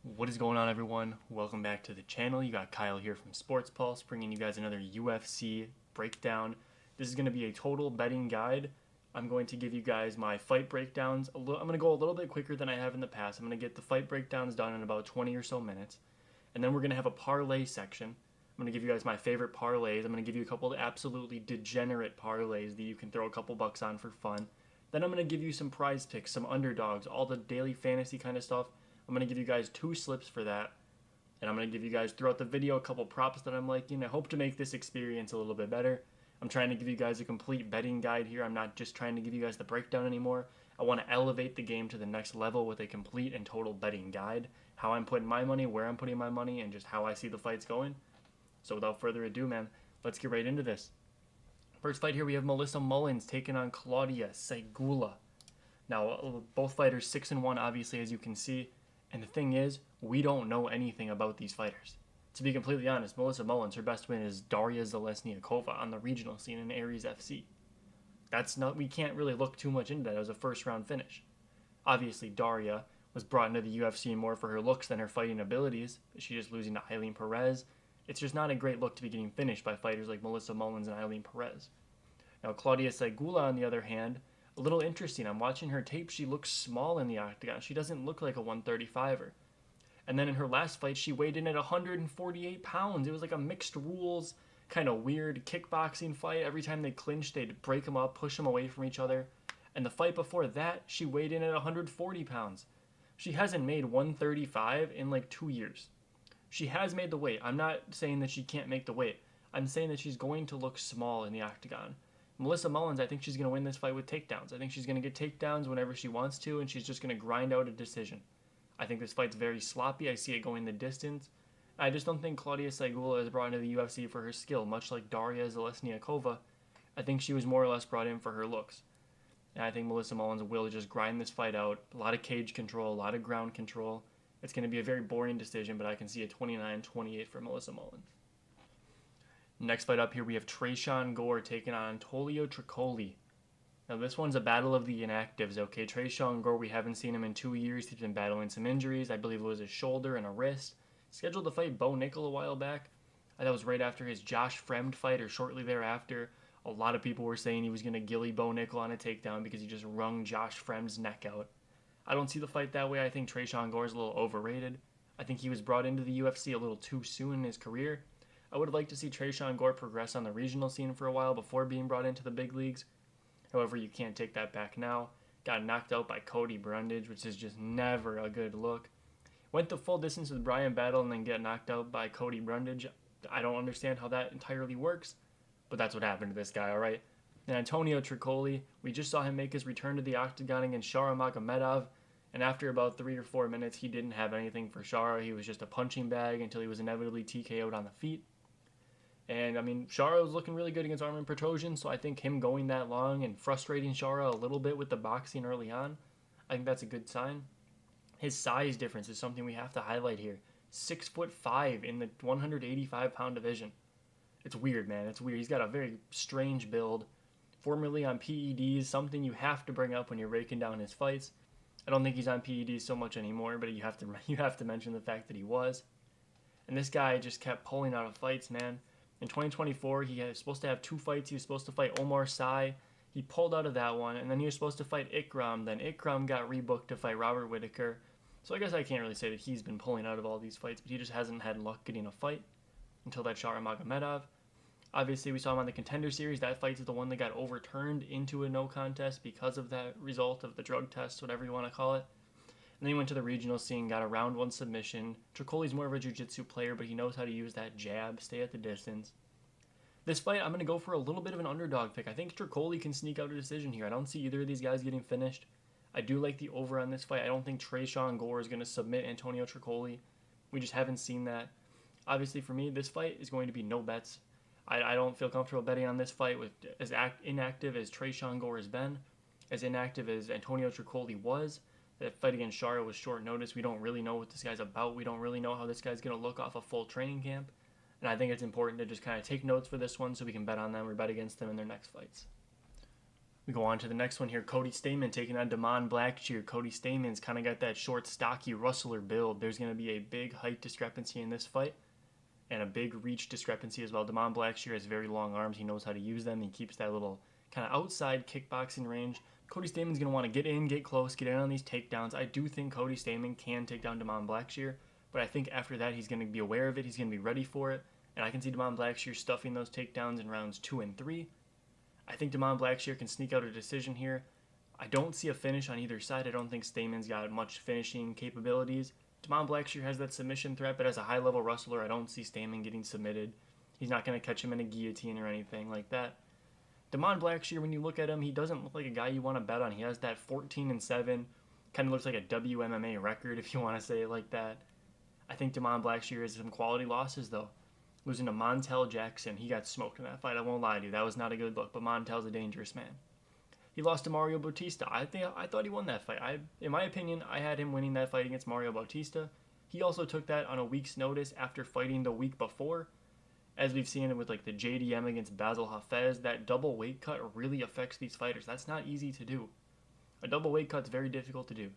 What is going on, everyone? Welcome back to the channel. You got Kyle here from Sports Pulse, bringing you guys another UFC breakdown. This is going to be a total betting guide. I'm going to give you guys my fight breakdowns. I'm going to go a little bit quicker than I have in the past. I'm going to get the fight breakdowns done in about 20 or so minutes. And then we're going to have a parlay section. I'm going to give you guys my favorite parlays. I'm going to give you a couple of absolutely degenerate parlays that you can throw a couple bucks on for fun. Then I'm going to give you some prize picks, some underdogs, all the daily fantasy kind of stuff. I'm going to give you guys 2 slips for that. And I'm going to give you guys throughout the video a couple props that I'm liking. I hope to make this experience a little bit better. I'm trying to give you guys a complete betting guide here. I'm not just trying to give you guys the breakdown anymore. I want to elevate the game to the next level with a complete and total betting guide. How I'm putting my money, where I'm putting my money, and just how I see the fights going. So without further ado, man, let's get right into this. First fight here, we have Melissa Mullins taking on Claudia Segula. Now, both fighters 6-1, obviously, as you can see. And the thing is, we don't know anything about these fighters. To be completely honest, Melissa Mullins, her best win is Daria Zalesniakova on the regional scene in Aries FC. We can't really look too much into that. It was a first round finish. Obviously, Daria was brought into the UFC more for her looks than her fighting abilities. She's just losing to Eileen Perez. It's just not a great look to be getting finished by fighters like Melissa Mullins and Eileen Perez. Now, Claudia Segula, on the other hand, a little interesting. I'm watching her tape. She looks small in the octagon. She doesn't look like a 135er. And then in her last fight, she weighed in at 148 pounds. It was like a mixed rules, kind of weird kickboxing fight. Every time they clinched, they'd break them up, push them away from each other. And the fight before that, she weighed in at 140 pounds. She hasn't made 135 in like 2 years. She has made the weight. I'm not saying that she can't make the weight. I'm saying that she's going to look small in the octagon. Melissa Mullins, I think she's going to win this fight with takedowns. I think she's going to get takedowns whenever she wants to, and she's just going to grind out a decision. I think this fight's very sloppy. I see it going the distance. I just don't think Claudia Segula is brought into the UFC for her skill, much like Daria Zalesniakova. I think she was more or less brought in for her looks. And I think Melissa Mullins will just grind this fight out. A lot of cage control, a lot of ground control. It's going to be a very boring decision, but I can see a 29-28 for Melissa Mullins. Next fight up here, we have Tresean Gore taking on Tolio Tricoli. Now, this one's a battle of the inactives, okay? Tresean Gore, we haven't seen him in 2 years. He's been battling some injuries. I believe it was a shoulder and a wrist. Scheduled to fight Bo Nickel a while back. That was right after his Josh Fremd fight, or shortly thereafter. A lot of people were saying he was going to gilly Bo Nickel on a takedown because he just wrung Josh Fremd's neck out. I don't see the fight that way. I think Tresean Gore is a little overrated. I think he was brought into the UFC a little too soon in his career. I would have liked to see Tresean Gore progress on the regional scene for a while before being brought into the big leagues. However, you can't take that back now. Got knocked out by Cody Brundage, which is just never a good look. Went the full distance with Brian Battle and then get knocked out by Cody Brundage. I don't understand how that entirely works, but that's what happened to this guy, alright? And Antonio Tricoli, we just saw him make his return to the octagon against Shara Magomedov, and after about 3 or 4 minutes, he didn't have anything for Shara. He was just a punching bag until he was inevitably TKO'd on the feet. And, I mean, Shara was looking really good against Armin Petrosian, so I think him going that long and frustrating Shara a little bit with the boxing early on, I think that's a good sign. His size difference is something we have to highlight here. 6'5" in the 185-pound division. It's weird, man. It's weird. He's got a very strange build. Formerly on PEDs, something you have to bring up when you're raking down his fights. I don't think he's on PEDs so much anymore, but you have to mention the fact that he was. And this guy just kept pulling out of fights, man. In 2024, he was supposed to have 2 fights. He was supposed to fight Omar Sy. He pulled out of that one, and then he was supposed to fight Ikram. Then Ikram got rebooked to fight Robert Whittaker. So I guess I can't really say that he's been pulling out of all these fights, but he just hasn't had luck getting a fight until that Shara Magomedov. Obviously, we saw him on the Contender Series. That fight is the one that got overturned into a no contest because of that result of the drug test, whatever you want to call it. And then he went to the regional scene, got a round 1 submission. Tricoli's more of a jiu-jitsu player, but he knows how to use that jab, stay at the distance. This fight, I'm going to go for a little bit of an underdog pick. I think Tricoli can sneak out a decision here. I don't see either of these guys getting finished. I do like the over on this fight. I don't think Tresean Gore is going to submit Antonio Tricoli. We just haven't seen that. Obviously, for me, this fight is going to be no bets. I don't feel comfortable betting on this fight with as inactive as Tresean Gore has been, as inactive as Antonio Tricoli was. That fight against Shara was short notice. We don't really know what this guy's about. We don't really know how this guy's going to look off a full training camp. And I think it's important to just kind of take notes for this one so we can bet on them or bet against them in their next fights. We go on to the next one here. Cody Stamann taking on Damon Blackshear. Cody Stamann's kind of got that short, stocky rustler build. There's going to be a big height discrepancy in this fight and a big reach discrepancy as well. Damon Blackshear has very long arms. He knows how to use them. He keeps that little kind of outside kickboxing range. Cody Stamann's going to want to get in, get close, get in on these takedowns. I do think Cody Stamann can take down Damon Blackshear, but I think after that he's going to be aware of it. He's going to be ready for it. And I can see Damon Blackshear stuffing those takedowns in rounds 2 and 3. I think Damon Blackshear can sneak out a decision here. I don't see a finish on either side. I don't think Stamann's got much finishing capabilities. Damon Blackshear has that submission threat, but as a high-level wrestler, I don't see Stamann getting submitted. He's not going to catch him in a guillotine or anything like that. Damon Blackshear, when you look at him, he doesn't look like a guy you want to bet on. He has that 14-7, kind of looks like a WMMA record, if you want to say it like that. I think Damon Blackshear has some quality losses, though. Losing to Montel Jackson, he got smoked in that fight. I won't lie to you, that was not a good look, but Montel's a dangerous man. He lost to Mario Bautista. I thought he won that fight. In my opinion, I had him winning that fight against Mario Bautista. He also took that on a week's notice after fighting the week before. As we've seen it with like the JDM against Basil Hafez, that double weight cut really affects these fighters. That's not easy to do. A double weight cut's very difficult to do.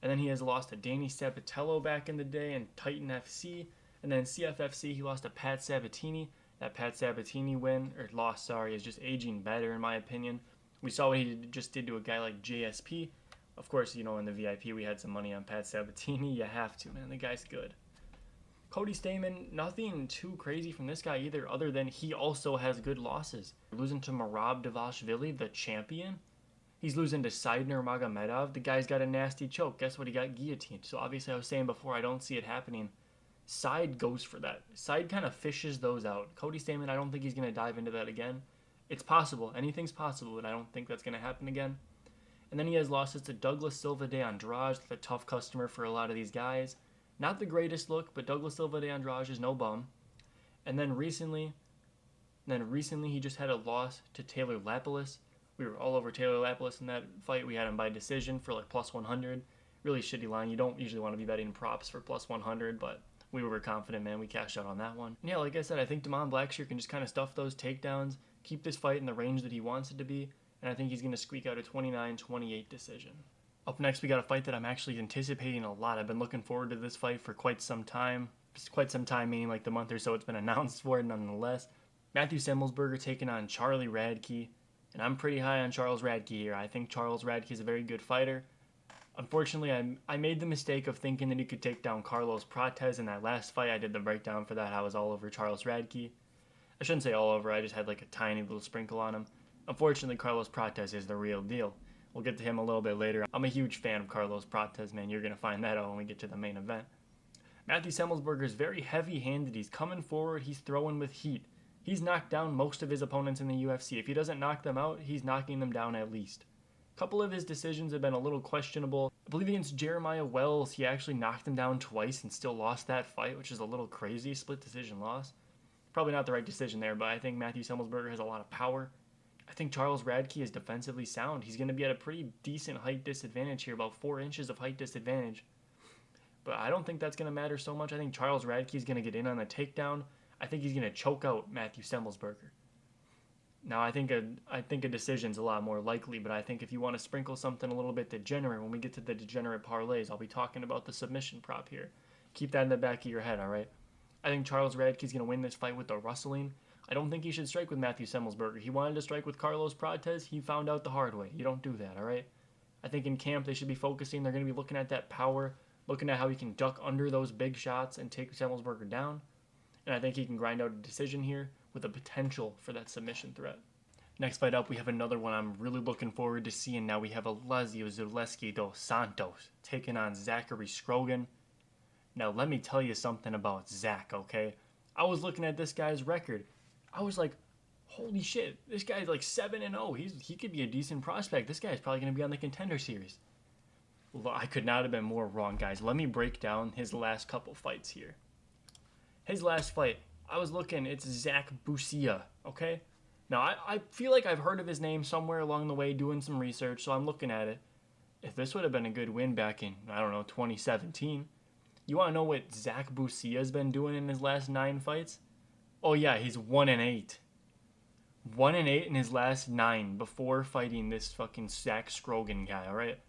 And then he has lost to Danny Sabatello back in the day in Titan FC. And then CFFC, he lost to Pat Sabatini. That Pat Sabatini loss, is just aging better in my opinion. We saw what he just did to a guy like JSP. Of course, in the VIP we had some money on Pat Sabatini. You have to, man. The guy's good. Cody Stamann, nothing too crazy from this guy either, other than he also has good losses. Losing to Merab Dvalishvili, the champion. He's losing to Saidnur Magomedov. The guy's got a nasty choke. Guess what? He got guillotined. So obviously I was saying before, I don't see it happening. Side goes for that. Side kind of fishes those out. Cody Stamann, I don't think he's going to dive into that again. It's possible. Anything's possible, but I don't think that's going to happen again. And then he has losses to Douglas Silva de Andrade, the tough customer for a lot of these guys. Not the greatest look, but Douglas Silva de Andrade is no bum. And then recently he just had a loss to Taylor Lapilus. We were all over Taylor Lapilus in that fight. We had him by decision for like plus 100. Really shitty line. You don't usually want to be betting props for plus 100, but we were confident, man. We cashed out on that one. And yeah, like I said, I think Damon Blackshear can just kind of stuff those takedowns, keep this fight in the range that he wants it to be, and I think he's going to squeak out a 29-28 decision. Up next, we got a fight that I'm actually anticipating a lot. I've been looking forward to this fight for quite some time. Quite some time, meaning like the month or so it's been announced for it, nonetheless. Matthew Semelsberger taking on Charlie Radke, and I'm pretty high on Charles Radke here. I think Charles Radke is a very good fighter. Unfortunately, I made the mistake of thinking that he could take down Carlos Prates in that last fight. I did the breakdown for that. I was all over Charles Radke. I shouldn't say all over. I just had like a tiny little sprinkle on him. Unfortunately, Carlos Prates is the real deal. We'll get to him a little bit later. I'm a huge fan of Carlos Prates, man. You're going to find that out when we get to the main event. Matthew Semelsberger is very heavy-handed. He's coming forward. He's throwing with heat. He's knocked down most of his opponents in the UFC. If he doesn't knock them out, he's knocking them down at least. A couple of his decisions have been a little questionable. I believe against Jeremiah Wells, he actually knocked him down twice and still lost that fight, which is a little crazy. Split decision loss. Probably not the right decision there, but I think Matthew Semelsberger has a lot of power. I think Charles Radke is defensively sound. He's going to be at a pretty decent height disadvantage here, about 4 inches of height disadvantage. But I don't think that's going to matter so much. I think Charles Radke is going to get in on the takedown. I think he's going to choke out Matthew Semelsberger. Now, I think a decision's a lot more likely, but I think if you want to sprinkle something a little bit degenerate, when we get to the degenerate parlays, I'll be talking about the submission prop here. Keep that in the back of your head, all right? I think Charles Radke's going to win this fight with the rustling. I don't think he should strike with Matthew Semelsberger. He wanted to strike with Carlos Prates. He found out the hard way. You don't do that, all right? I think in camp they should be focusing. They're going to be looking at that power, looking at how he can duck under those big shots and take Semelsberger down. And I think he can grind out a decision here with a potential for that submission threat. Next fight up, we have another one I'm really looking forward to seeing. Now we have Alessio Zaleski dos Santos taking on Zachary Scrogan. Now let me tell you something about Zach, okay? I was looking at this guy's record. I was like, holy shit, this guy's like 7-0. He could be a decent prospect. This guy's probably going to be on the Contender Series. Well, I could not have been more wrong, guys. Let me break down his last couple fights here. His last fight, I was looking, it's Zach Busia, okay? Now, I feel like I've heard of his name somewhere along the way doing some research, so I'm looking at it. If this would have been a good win back in, 2017, you want to know what Zach Busia's been doing in his last 9 fights? Oh yeah, he's 1-8. 1-8 in his last 9 before fighting this fucking Zach Scrogan guy, alright?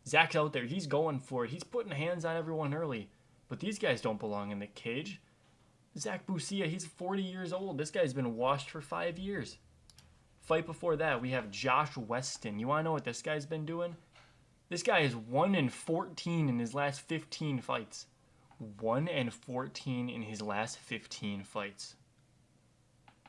Zach's out there. He's going for it. He's putting hands on everyone early. But these guys don't belong in the cage. Zach Busia, he's 40 years old. This guy's been washed for 5 years. Fight before that, we have Josh Weston. You want to know what this guy's been doing? This guy is 1-14 in his last 15 fights. 1-14 in his last 15 fights.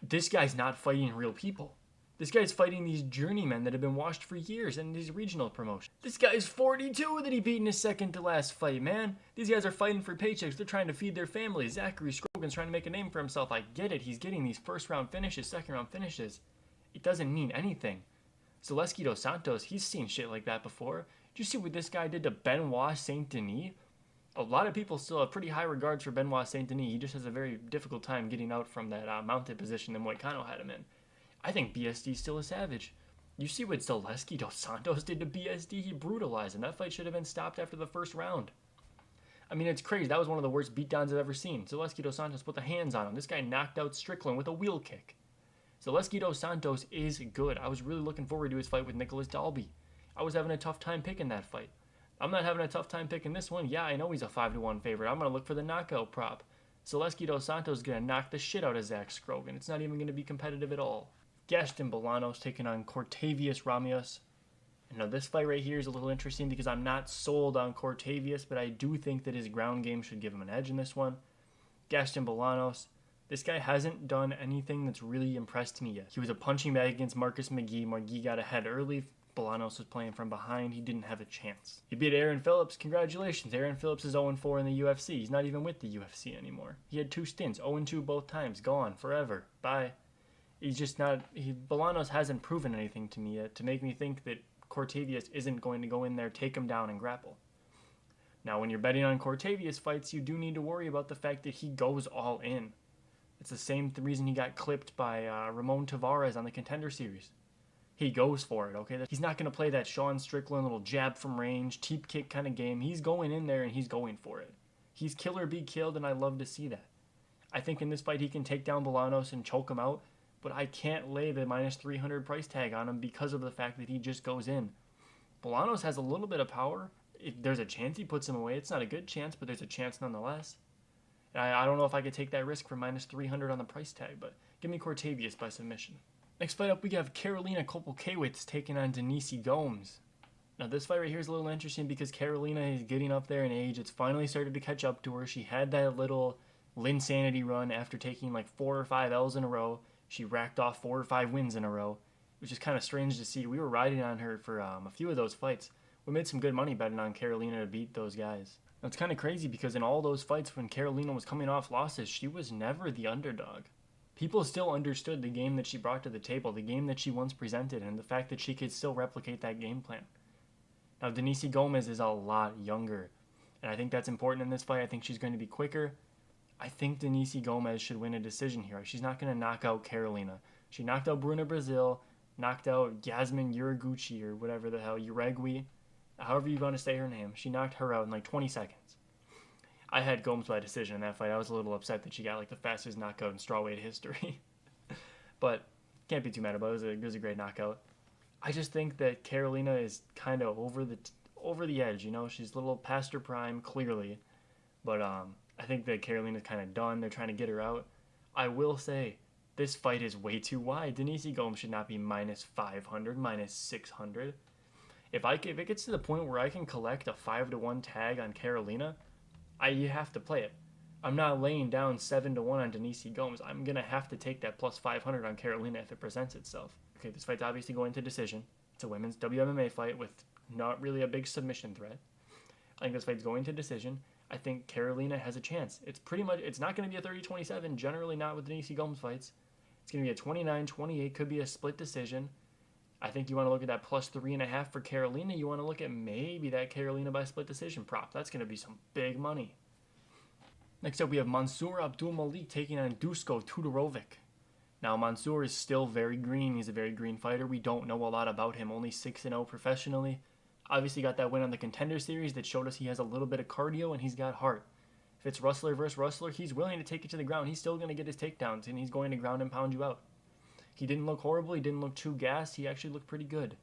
This guy's not fighting real people. This guy's fighting these journeymen that have been washed for years in these regional promotions. This guy's 42 that he beat in his second to last fight, man. These guys are fighting for paychecks. They're trying to feed their families. Zachary Scrogan's trying to make a name for himself. I get it. He's getting these first round finishes, second round finishes. It doesn't mean anything. Zaleski dos Santos, he's seen shit like that before. Did you see what this guy did to Benoit Saint Denis? A lot of people still have pretty high regards for Benoit Saint Denis. He just has a very difficult time getting out from that mounted position that Moicano had him in. I think BSD's still a savage. You see what Zaleski dos Santos did to BSD? He brutalized him. That fight should have been stopped after the first round. I mean, it's crazy. That was one of the worst beatdowns I've ever seen. Zaleski dos Santos put the hands on him. This guy knocked out Strickland with a wheel kick. Zaleski dos Santos is good. I was really looking forward to his fight with Nicholas Dalby. I was having a tough time picking that fight. I'm not having a tough time picking this one. Yeah, I know he's a 5-1 favorite. I'm going to look for the knockout prop. Zaleski dos Santos is going to knock the shit out of Zach Scrogan. It's not even going to be competitive at all. Gaston Bolanos taking on Cortavius Ramios. Now this fight right here is a little interesting because I'm not sold on Cortavius, but I do think that his ground game should give him an edge in this one. Gaston Bolanos, this guy hasn't done anything that's really impressed me yet. He was a punching bag against Marcus McGee. McGee got ahead early. Bolanos was playing from behind. He didn't have a chance. He beat Aaron Phillips. Congratulations. Aaron Phillips is 0-4 in the UFC. He's not even with the UFC anymore. He had 2 stints. 0-2 both times. Gone. Forever. Bye. He's just not... Bolanos hasn't proven anything to me yet to make me think that Cortavius isn't going to go in there, take him down, and grapple. Now, when you're betting on Cortavius fights, you do need to worry about the fact that he goes all in. It's the same reason he got clipped by Ramon Tavares on the Contender Series. He goes for it, okay? He's not going to play that Sean Strickland little jab from range, teep kick kind of game. He's going in there and he's going for it. He's kill or be killed, and I love to see that. I think in this fight he can take down Bolanos and choke him out, but I can't lay the minus 300 price tag on him because of the fact that he just goes in. Bolanos has a little bit of power. If there's a chance he puts him away. It's not a good chance, but there's a chance nonetheless. I don't know if I could take that risk for minus 300 on the price tag, but give me Cortavius by submission. Next fight up, we have Karolina Kopelkiewicz taking on Denise Gomes. Now, this fight right here is a little interesting because Karolina is getting up there in age. It's finally started to catch up to her. She had that little Linsanity run after taking like 4 or 5 L's in a row. She racked off 4 or 5 wins in a row, which is kind of strange to see. We were riding on her for a few of those fights. We made some good money betting on Karolina to beat those guys. Now, it's kind of crazy because in all those fights when Karolina was coming off losses, she was never the underdog. People still understood the game that she brought to the table, the game that she once presented, and the fact that she could still replicate that game plan. Now, Denise Gomes is a lot younger, and I think that's important in this fight. I think she's going to be quicker. I think Denise Gomes should win a decision here. She's not going to knock out Karolina. She knocked out Bruna Brazil, knocked out Yasmin Uraguchi or whatever the hell, Uregui, however you want to say her name. She knocked her out in like 20 seconds. I had Gomes by decision in that fight. I was a little upset that she got like the fastest knockout in strawweight history. But can't be too mad about it. It was a great knockout. I just think that Karolina is kind of over the edge, you know? She's a little past her prime, clearly. But I think that Karolina's kind of done. They're trying to get her out. I will say, this fight is way too wide. Denise Gomes should not be minus 500, minus 600. If it gets to the point where I can collect a 5-1 tag on Karolina, you have to play it. I'm not laying down 7-1 on Denise Gomes. I'm going to have to take that plus 500 on Karolina if it presents itself. Okay, this fight's obviously going to decision. It's a women's WMMA fight with not really a big submission threat. I think this fight's going to decision. I think Karolina has a chance. It's not going to be a 30-27, generally not with Denise Gomes fights. It's going to be a 29-28, could be a split decision. I think you want to look at that plus 3.5 for Karolina. You want to look at maybe that Karolina by split decision prop. That's going to be some big money. Next up, we have Mansour Abdulmalik taking on Dusko Tudorovic. Now, Mansour is still very green. He's a very green fighter. We don't know a lot about him. Only 6-0 professionally. Obviously got that win on the Contender Series that showed us he has a little bit of cardio and he's got heart. If it's wrestler versus wrestler, he's willing to take it to the ground. He's still going to get his takedowns and he's going to ground and pound you out. He didn't look horrible. He didn't look too gassed. He actually looked pretty good.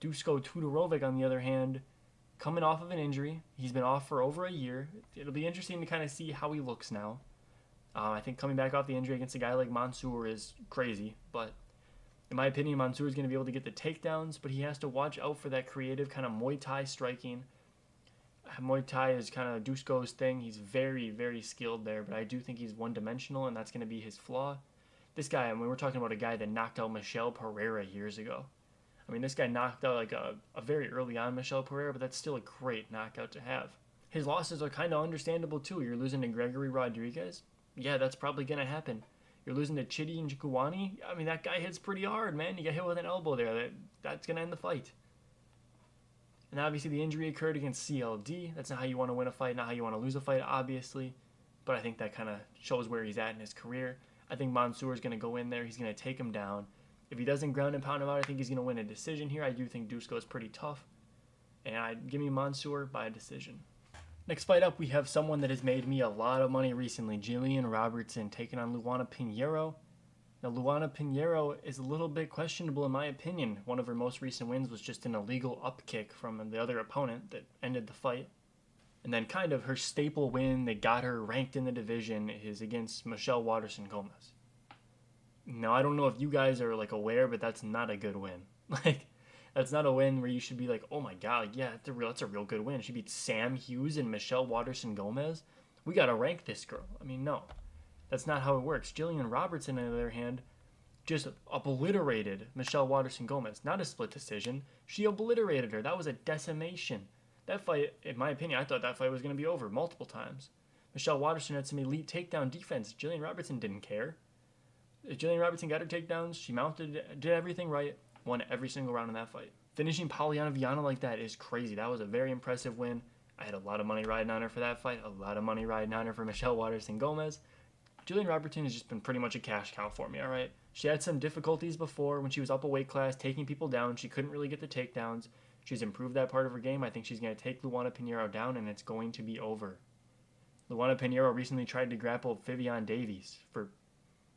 Dusko Tudorovic, on the other hand, coming off of an injury. He's been off for over a year. It'll be interesting to kind of see how he looks now. I think coming back off the injury against a guy like Mansour is crazy, but in my opinion, Mansour is going to be able to get the takedowns, but he has to watch out for that creative kind of Muay Thai striking. Muay Thai is kind of Dusko's thing. He's very, very skilled there, but I do think he's one-dimensional, and that's going to be his flaw. This guy, I mean, we're talking about a guy that knocked out Michel Pereira years ago. I mean, this guy knocked out like a very early on Michel Pereira, but that's still a great knockout to have. His losses are kind of understandable too. You're losing to Gregory Rodriguez. Yeah, that's probably going to happen. You're losing to Chidi Njokuani. I mean, that guy hits pretty hard, man. You get hit with an elbow there. That's going to end the fight. And obviously the injury occurred against CLD. That's not how you want to win a fight, not how you want to lose a fight, obviously. But I think that kind of shows where he's at in his career. I think Mansour is going to go in there. He's going to take him down. If he doesn't ground and pound him out, I think he's going to win a decision here. I do think Dusko is pretty tough. And give me Mansour by a decision. Next fight up, we have someone that has made me a lot of money recently, Jillian Robertson, taking on Luana Pinheiro. Now, Luana Pinheiro is a little bit questionable in my opinion. One of her most recent wins was just an illegal upkick from the other opponent that ended the fight. And then kind of her staple win that got her ranked in the division is against Michelle Waterson Gomez. Now, I don't know if you guys are like aware, but that's not a good win. Like, that's not a win where you should be like, oh my god, yeah, that's a real good win. She beat Sam Hughes and Michelle Waterson Gomez. We gotta rank this girl. I mean, no. That's not how it works. Jillian Robertson, on the other hand, just obliterated Michelle Waterson Gomez. Not a split decision. She obliterated her. That was a decimation. That fight, in my opinion, I thought that fight was going to be over multiple times. Michelle Waterson had some elite takedown defense. Jillian Robertson didn't care. Jillian Robertson got her takedowns. She mounted, did everything right, won every single round in that fight. Finishing Polyana Viana like that is crazy. That was a very impressive win. I had a lot of money riding on her for that fight. A lot of money riding on her for Michelle Waterson Gomez. Jillian Robertson has just been pretty much a cash cow for me, alright? She had some difficulties before when she was up a weight class, taking people down. She couldn't really get the takedowns. She's improved that part of her game. I think she's going to take Luana Pinheiro down, and it's going to be over. Luana Pinheiro recently tried to grapple Vivian Davies for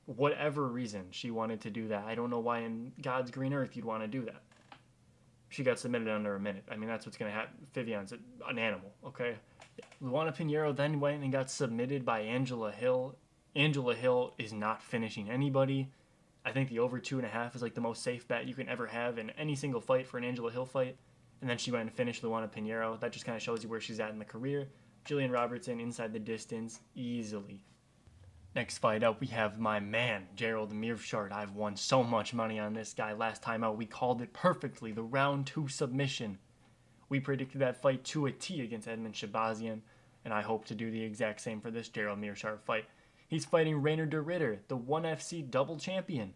whatever reason she wanted to do that. I don't know why in God's green earth you'd want to do that. She got submitted under a minute. I mean, that's what's going to happen. Vivian's an animal, okay? Luana Pinheiro then went and got submitted by Angela Hill. Angela Hill is not finishing anybody. I think the over 2.5 is like the most safe bet you can ever have in any single fight for an Angela Hill fight. And then she went and finished Luana Pinheiro. That just kind of shows you where she's at in the career. Jillian Robertson inside the distance easily. Next fight up, we have my man, Gerald Meerschaert. I've won so much money on this guy. Last time out, we called it perfectly, the round 2 submission. We predicted that fight to a T against Edmund Shabazian, and I hope to do the exact same for this Gerald Meerschaert fight. He's fighting Rainer de Ridder, the 1FC double champion.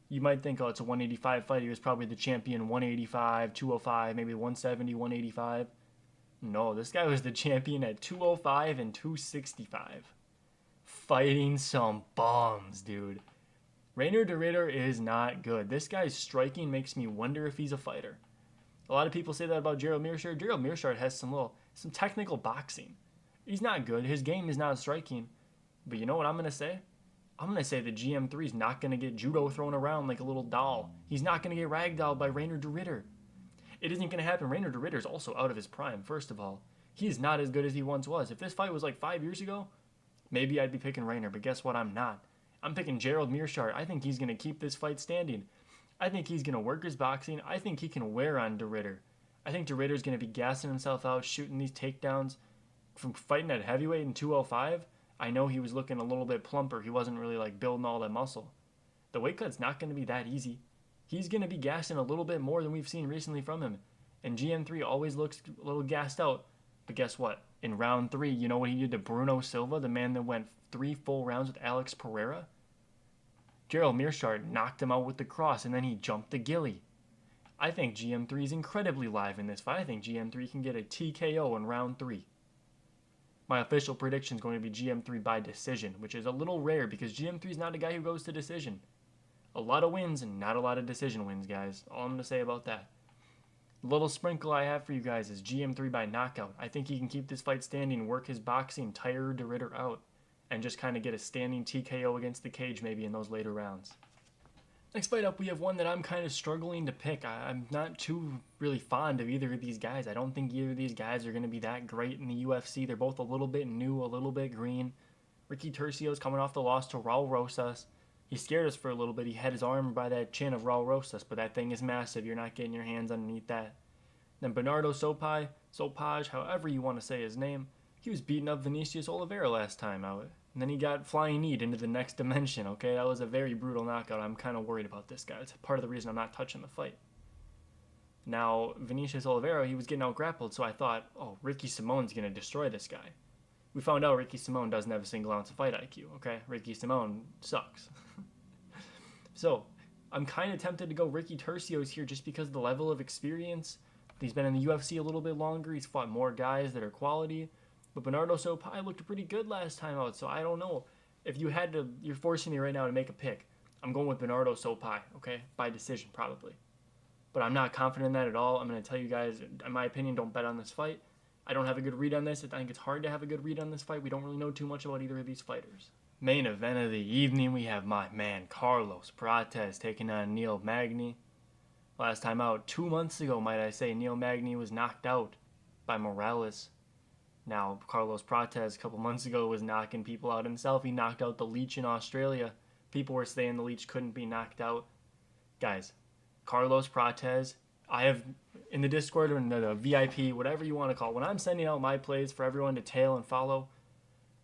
You might think, oh, it's a 185 fight. He was probably the champion 185, 205, maybe 170, 185. No, this guy was the champion at 205 and 265. Fighting some bums, dude. Rainer de Ridder is not good. This guy's striking makes me wonder if he's a fighter. A lot of people say that about Gerald Meerschaert. Gerald Meerschaert has some technical boxing. He's not good. His game is not striking. But you know what I'm going to say? I'm going to say the GM3 is not going to get judo thrown around like a little doll. He's not going to get ragdolled by Rainer de Ridder. It isn't going to happen. Rainer de Ridder is also out of his prime, first of all. He is not as good as he once was. If this fight was like 5 years ago, maybe I'd be picking Rainer, but guess what? I'm not. I'm picking Gerald Meerschaert. I think he's going to keep this fight standing. I think he's going to work his boxing. I think he can wear on de Ridder. I think de Ridder's going to be gassing himself out, shooting these takedowns. From fighting at heavyweight in 205, I know he was looking a little bit plumper. He wasn't really like building all that muscle. The weight cut's not going to be that easy. He's going to be gassing a little bit more than we've seen recently from him. And GM3 always looks a little gassed out. But guess what? In round 3, you know what he did to Bruno Silva, the man that went 3 full rounds with Alex Pereira? Gerald Meerschaert knocked him out with the cross, and then he jumped the ghillie. I think GM3 is incredibly live in this fight. I think GM3 can get a TKO in round 3. My official prediction is going to be GM3 by decision, which is a little rare because GM3 is not a guy who goes to decision. A lot of wins and not a lot of decision wins, guys. All I'm going to say about that. The little sprinkle I have for you guys is GM3 by knockout. I think he can keep this fight standing, work his boxing, tire de Ridder out, and just kind of get a standing TKO against the cage maybe in those later rounds. Next fight up, we have one that I'm kind of struggling to pick. I'm not too really fond of either of these guys. I don't think either of these guys are going to be that great in the UFC. They're both a little bit new, a little bit green. Ricky Turcio's coming off the loss to Raul Rosas. He scared us for a little bit. He had his arm by that chin of Raul Rosas, but that thing is massive. You're not getting your hands underneath that. Then Bernardo Sopaj, however you want to say his name, he was beating up Vinicius Oliveira last time out. And then he got flying kneed into the next dimension, okay? That was a very brutal knockout. I'm kind of worried about this guy. It's part of the reason I'm not touching the fight. Now, Vinicius Oliveira, he was getting out grappled, so I thought, oh, Ricky Simone's going to destroy this guy. We found out Ricky Simone doesn't have a single ounce of fight IQ, okay? Ricky Simone sucks. So, I'm kind of tempted to go Ricky Turcios here just because of the level of experience. He's been in the UFC a little bit longer. He's fought more guys that are quality. But Bernardo Sopaj looked pretty good last time out, so I don't know. If you had to, you're forcing me right now to make a pick. I'm going with Bernardo Sopaj, okay? By decision, probably. But I'm not confident in that at all. I'm going to tell you guys, in my opinion, don't bet on this fight. I don't have a good read on this. I think it's hard to have a good read on this fight. We don't really know too much about either of these fighters. Main event of the evening, we have my man Carlos Prates taking on Neil Magny. Last time out, 2 months ago, might I say, Neil Magny was knocked out by Morales. Now, Carlos Prates a couple months ago was knocking people out himself. He knocked out the Leech in Australia. People were saying the Leech couldn't be knocked out. Guys, Carlos Prates, I have in the Discord or in the VIP, whatever you want to call it, when I'm sending out my plays for everyone to tail and follow,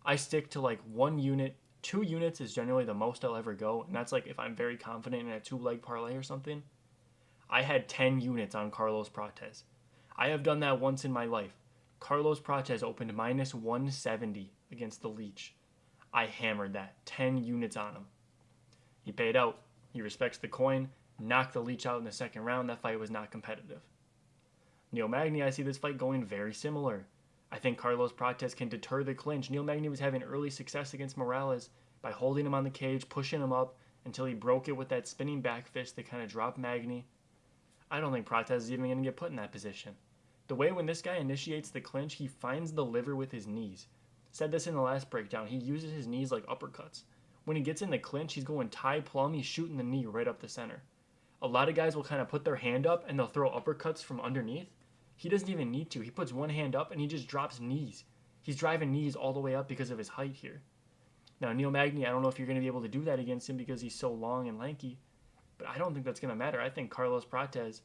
I stick to like 1 unit. 2 units is generally the most I'll ever go, and that's like if I'm very confident in a 2-leg parlay or something. I had 10 units on Carlos Prates. I have done that once in my life. Carlos Prates opened minus 170 against the Leech. I hammered that. 10 units on him. He paid out. He respects the coin. Knocked the Leech out in the second round. That fight was not competitive. Neil Magny, I see this fight going very similar. I think Carlos Prates can deter the clinch. Neil Magny was having early success against Morales by holding him on the cage, pushing him up until he broke it with that spinning back fist that kind of dropped Magny. I don't think Prates is even going to get put in that position. The way when this guy initiates the clinch, he finds the liver with his knees. Said this in the last breakdown. He uses his knees like uppercuts. When he gets in the clinch, he's going tie plumb. He's shooting the knee right up the center. A lot of guys will kind of put their hand up and they'll throw uppercuts from underneath. He doesn't even need to. He puts one hand up and he just drops knees. He's driving knees all the way up because of his height here. Now, Neil Magny, I don't know if you're going to be able to do that against him because he's so long and lanky. But I don't think that's going to matter. I think Carlos Prates,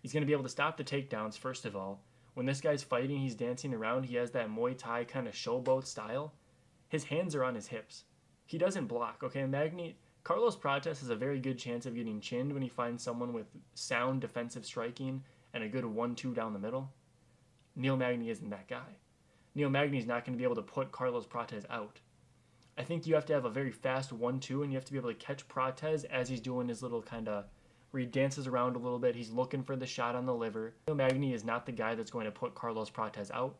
he's going to be able to stop the takedowns, first of all. When this guy's fighting, he's dancing around. He has that Muay Thai kind of showboat style. His hands are on his hips. He doesn't block, okay? Carlos Prates has a very good chance of getting chinned when he finds someone with sound defensive striking and a good 1-2 down the middle. Neil Magny isn't that guy. Neil Magny's not going to be able to put Carlos Prates out. I think you have to have a very fast 1-2 and you have to be able to catch Prates as he's doing his little kind of where he dances around a little bit. He's looking for the shot on the liver. Neil Magny is not the guy that's going to put Carlos Prates out,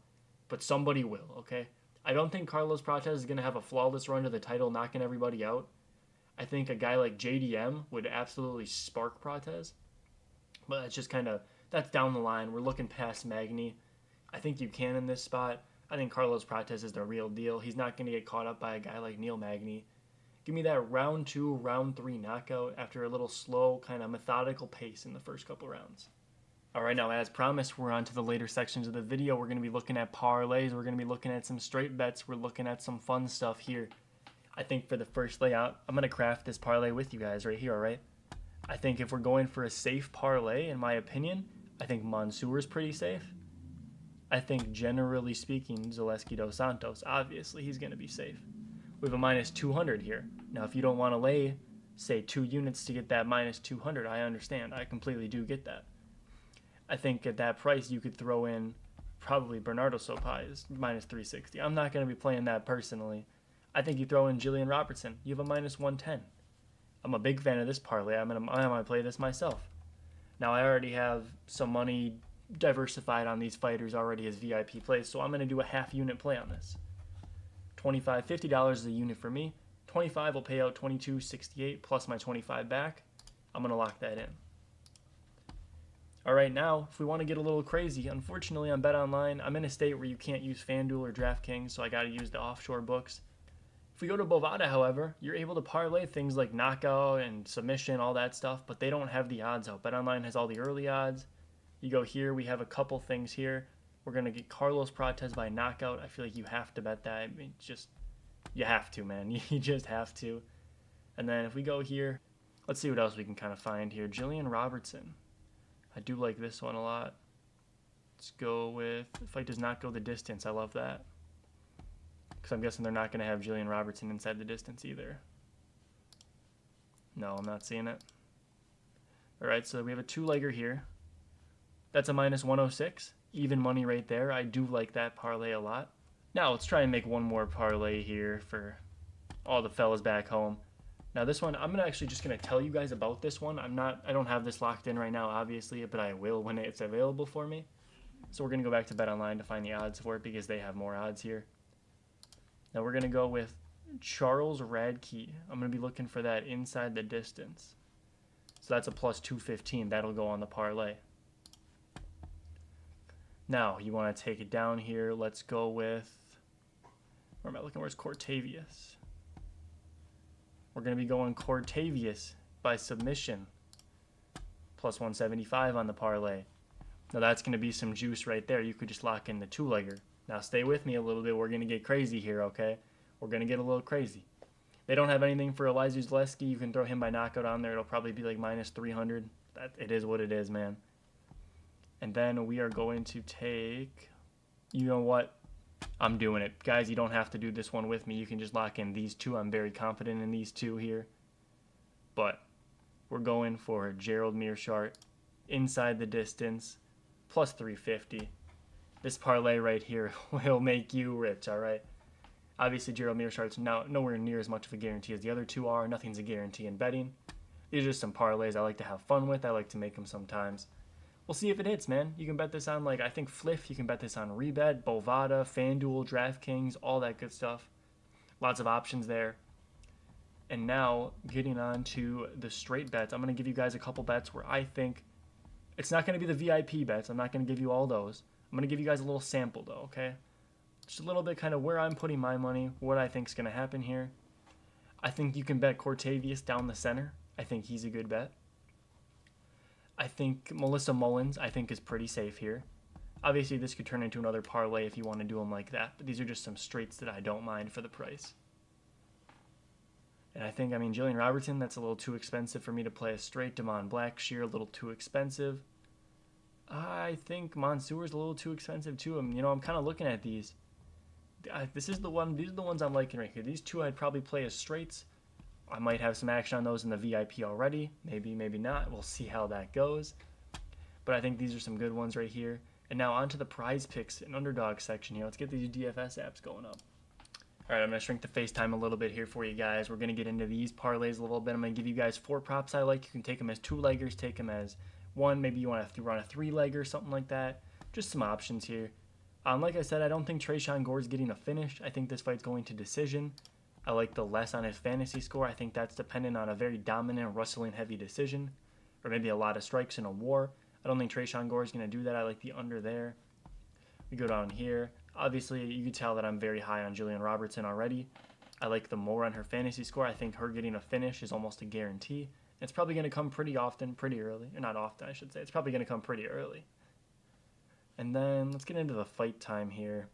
but somebody will, okay? I don't think Carlos Prates is going to have a flawless run to the title, knocking everybody out. I think a guy like JDM would absolutely spark Prates, but that's just that's down the line. We're looking past Magny. I think you can in this spot. I think Carlos Prates is the real deal. He's not going to get caught up by a guy like Neil Magny. Give me that round 2, round 3 knockout after a little slow, kind of methodical pace in the first couple rounds. All right, now as promised, we're on to the later sections of the video. We're going to be looking at parlays. We're going to be looking at some straight bets. We're looking at some fun stuff here. I think for the first layout, I'm going to craft this parlay with you guys right here, all right? I think if we're going for a safe parlay, in my opinion, I think Mansour is pretty safe. I think generally speaking, Zaleski dos Santos, obviously he's going to be safe. We have a minus 200 here. Now, if you don't want to lay, say, 2 units to get that minus 200, I understand. I completely do get that. I think at that price, you could throw in probably Bernardo Sopaj minus 360. I'm not going to be playing that personally. I think you throw in Jillian Robertson. You have a minus 110. I'm a big fan of this parlay. I might play this myself. Now, I already have some money diversified on these fighters already as VIP plays, so I'm going to do a half unit play on this. $25, $50 is a unit for me. 25 will pay out $22.68 plus my 25 back. I'm going to lock that in. All right, now, if we want to get a little crazy, unfortunately on BetOnline, I'm in a state where you can't use FanDuel or DraftKings, so I got to use the offshore books. If we go to Bovada, however, you're able to parlay things like knockout and submission, all that stuff, but they don't have the odds out. BetOnline has all the early odds. You go here, we have a couple things here. We're going to get Carlos Prates by knockout. I feel like you have to bet that. I mean, just, you have to, man. You just have to. And then if we go here, let's see what else we can kind of find here. Jillian Robertson. I do like this one a lot. Let's go with, fight does not go the distance. I love that. Because I'm guessing they're not going to have Jillian Robertson inside the distance either. No, I'm not seeing it. All right, so we have a two-legger here. That's a minus 106. Even money right there. I do like that parlay a lot. Now let's try and make one more parlay here for all the fellas back home. Now this one, I'm actually just going to tell you guys about this one. I don't have this locked in right now, obviously, but I will when it's available for me. So we're going to go back to BetOnline to find the odds for it because they have more odds here. Now we're going to go with Charles Radke. I'm going to be looking for that inside the distance. So that's a plus 215. That'll go on the parlay. Now you want to take it down here. Let's go with, where am I looking? Where's Cortavius? We're going to be going Cortavius by submission. Plus 175 on the parlay. Now that's going to be some juice right there. You could just lock in the two-legger. Now stay with me a little bit. We're going to get crazy here, okay? We're going to get a little crazy. They don't have anything for Elijah Zaleski. You can throw him by knockout on there. It'll probably be like minus 300. It is what it is, man. And then we are going to take, you know what? I'm doing it. Guys, you don't have to do this one with me. You can just lock in these two. I'm very confident in these two here. But we're going for Gerald Meerschaert inside the distance, plus 350. This parlay right here will make you rich, all right? Obviously, Gerald Meerschaert's nowhere near as much of a guarantee as the other two are. Nothing's a guarantee in betting. These are just some parlays I like to have fun with. I like to make them sometimes. We'll see if it hits, man. You can bet this on, like, I think Fliff. You can bet this on Rebet, Bovada, FanDuel, DraftKings, all that good stuff. Lots of options there. And now, getting on to the straight bets. I'm going to give you guys a couple bets where I think it's not going to be the VIP bets. I'm not going to give you all those. I'm going to give you guys a little sample, though, okay? Just a little bit kind of where I'm putting my money, what I think is going to happen here. I think you can bet Cortavius down the center. I think he's a good bet. I think Melissa Mullins, I think, is pretty safe here. Obviously, this could turn into another parlay if you want to do them like that, but these are just some straights that I don't mind for the price. And I think, Jillian Robertson, that's a little too expensive for me to play a straight. Damon Blackshear, a little too expensive. I think Mansour's a little too expensive too. I'm kind of looking at these. These are the ones I'm liking right here. These two I'd probably play as straights. I might have some action on those in the VIP already. Maybe, maybe not. We'll see how that goes. But I think these are some good ones right here. And now onto the Prizepicks and Underdog section here. Let's get these DFS apps going up. All right, I'm going to shrink the FaceTime a little bit here for you guys. We're going to get into these parlays a little bit. I'm going to give you guys 4 props I like. You can take them as 2-leggers, take them as 1. Maybe you want to run a 3-legger, something like that. Just some options here. Like I said, I don't think Trayshawn Gore's getting a finish. I think this fight's going to decision. I like the less on his fantasy score. I think that's dependent on a very dominant, wrestling-heavy decision, or maybe a lot of strikes in a war. I don't think Trayshawn Gore's going to do that. I like the under there. We go down here. Obviously, you can tell that I'm very high on Jillian Robertson already. I like the more on her fantasy score. I think her getting a finish is almost a guarantee. It's probably going to come pretty early. Or not often, I should say. It's probably going to come pretty early. And then let's get into the fight time here.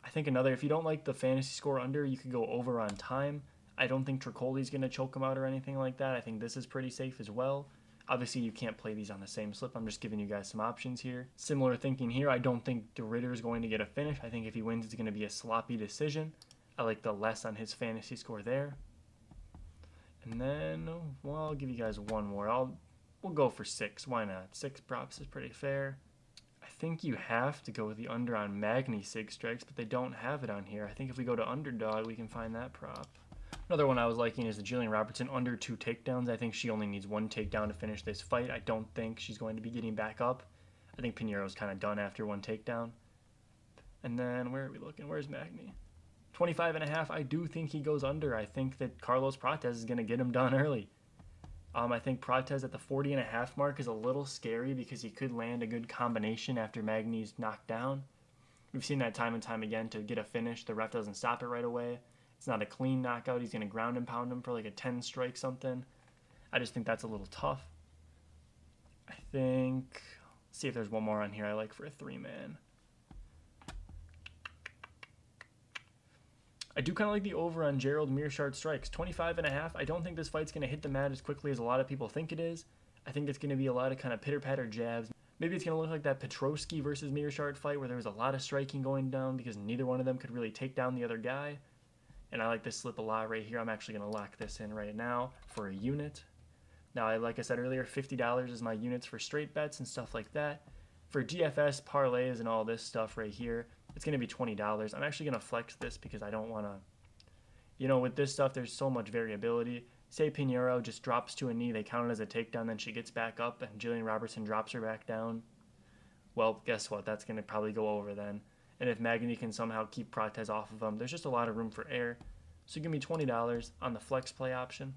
I think if you don't like the fantasy score under, you could go over on time. I don't think Tricoli's going to choke him out or anything like that. I think this is pretty safe as well. Obviously, you can't play these on the same slip. I'm just giving you guys some options here. Similar thinking here. I don't think DeRitter is going to get a finish. I think if he wins, it's going to be a sloppy decision. I like the less on his fantasy score there. And then, well, I'll give you guys one more. We'll go for 6. Why not? 6 props is pretty fair. I think you have to go with the under on Magny 6 strikes, but they don't have it on here. I think if we go to Underdog, we can find that prop. Another one I was liking is the Jillian Robertson under 2 takedowns. I think she only needs 1 takedown to finish this fight. I don't think she's going to be getting back up. I think Pinero's kind of done after 1 takedown. And then, where are we looking? Where's Magny? 25.5. I do think he goes under. I think that Carlos Prates is going to get him done early. I think Prates at the 40.5 mark is a little scary because he could land a good combination after Magny's knocked down. We've seen that time and time again. To get a finish, the ref doesn't stop it right away. It's not a clean knockout. He's going to ground and pound him for like a 10 strike something. I just think that's a little tough. I think, let's see if there's one more on here I like for a 3-man. I do kind of like the over on Gerald Meerschaert strikes, 25.5. I don't think this fight's going to hit the mat as quickly as a lot of people think it is. I think it's going to be a lot of kind of pitter-patter jabs. Maybe it's going to look like that Petrosky versus Meerschaert fight where there was a lot of striking going down because neither one of them could really take down the other guy. And I like this slip a lot right here. I'm actually going to lock this in right now for a unit. Now, like I said earlier, $50 is my units for straight bets and stuff like that. For DFS, parlays, and all this stuff right here, it's going to be $20. I'm actually going to flex this because I don't want to, you know, with this stuff, there's so much variability. Say Pinheiro just drops to a knee, they count it as a takedown, then she gets back up, and Jillian Robertson drops her back down. Well, guess what? That's going to probably go over then. And if Magny can somehow keep Prates off of him, there's just a lot of room for error. So give me $20 on the flex play option.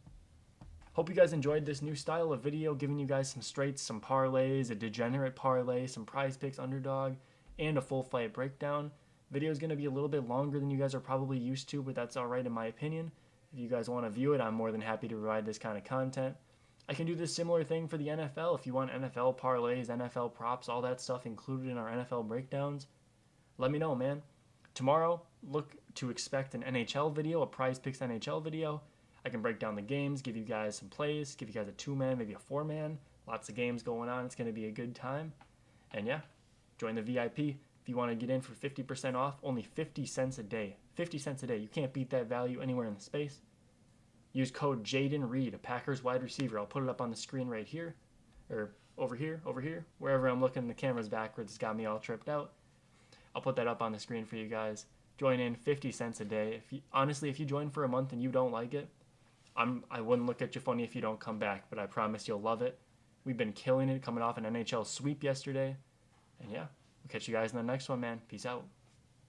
Hope you guys enjoyed this new style of video, giving you guys some straights, some parlays, a degenerate parlay, some Prizepicks Underdog, and a full fight breakdown. Video is going to be a little bit longer than you guys are probably used to, but that's alright in my opinion. If you guys want to view it, I'm more than happy to provide this kind of content. I can do this similar thing for the NFL if you want NFL parlays, NFL props, all that stuff included in our NFL breakdowns. Let me know, man. Tomorrow, look to expect an NHL video, a Prizepicks NHL video. I can break down the games, give you guys some plays, give you guys a 2-man, maybe a 4-man. Lots of games going on. It's going to be a good time. And yeah, join the VIP. If you want to get in for 50% off, only 50 cents a day. 50 cents a day. You can't beat that value anywhere in the space. Use code Jaden Reed, a Packers wide receiver. I'll put it up on the screen right here. Or over here. Wherever I'm looking, the camera's backwards. It's got me all tripped out. I'll put that up on the screen for you guys. Join in, 50 cents a day. Honestly, if you join for a month and you don't like it, I wouldn't look at you funny if you don't come back, but I promise you'll love it. We've been killing it, coming off an NHL sweep yesterday. And yeah, we'll catch you guys in the next one, man. Peace out.